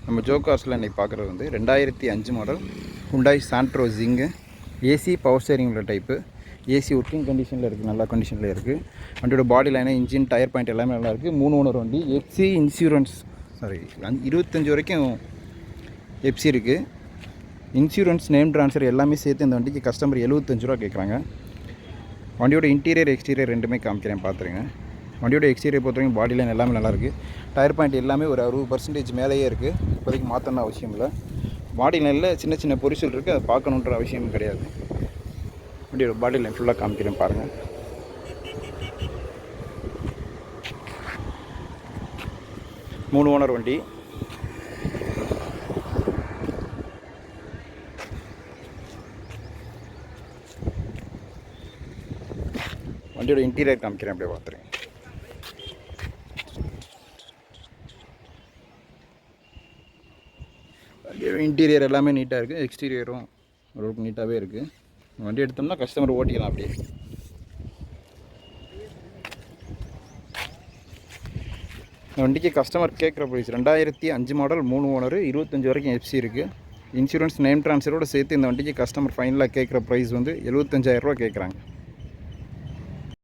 நம்ம ஜோ கார்ஸில் இன்றைக்கி பார்க்குறது வந்து 2005 மாடல் ஹுண்டாய் சாண்ட்ரோ ஜிங்கு. ஏசி பவர் ஸ்டேரிங் உள்ள டைப்பு. ஏசி ஒர்க்கிங் கண்டிஷனில் இருக்குது, நல்ல கண்டிஷனில் இருக்குது. வண்டியோட பாடி லைனு, இன்ஜின், டயர் பாயிண்ட் எல்லாமே நல்லா இருக்குது. 3 ஓனர் வண்டி. எஃப்சி இன்சூரன்ஸ் 25 வரைக்கும் எஃப்சி இருக்குது. இன்சூரன்ஸ், நேம் ட்ரான்ஸ்ஃபர் எல்லாமே சேர்த்து இந்த வண்டிக்கு கஸ்டமர் 75 ரூபா கேட்குறாங்க. வண்டியோட இன்டீரியர் எக்ஸ்டீரியர் ரெண்டுமே காமிக்கிறேன், பார்த்துருங்க. வண்டியோட எக்ஸ்டீரியர் பொறுத்தவரைக்கும் பாடி லைன் எல்லாமே நல்லாயிருக்கு. டயர் பாயிண்ட் எல்லாமே ஒரு 60% மேலேயே இருக்குது. இப்போதைக்கு மாற்றணும் அவசியம் இல்லை. பாடி லைனில் சின்ன சின்ன பொரிசல் இருக்குது, அதை பார்க்கணுன்ற அவசியம் கிடையாது. வண்டியோட பாடி லைன் ஃபுல்லாக காமிக்கிறேன், பாருங்கள். மூணு ஓனர் வண்டி. வண்டியோட இன்டீரியர் காமிக்கிறேன், அப்படியே பார்த்துருங்க. வண்டியோட இன்டீரியர் எல்லாமே நீட்டாக இருக்குது. எக்ஸ்டீரியரும் ஓரளவுக்கு நீட்டாகவே இருக்குது. வண்டி எடுத்தோம்னா கஸ்டமர் ஓட்டிக்கலாம் அப்படியே. இந்த வண்டிக்கு கஸ்டமர் கேட்குற ப்ரைஸ் 2005 மாடல், 3 ஓனர், 25 வரைக்கும் எஃப்சி இருக்குது. இன்சூரன்ஸ், நேம் ட்ரான்ஸ்ஃபரோடு சேர்த்து இந்த வண்டிக்கு கஸ்டமர் ஃபைனலாக கேட்குற ப்ரைஸ் வந்து 75,000 ரூபா கேட்குறாங்க.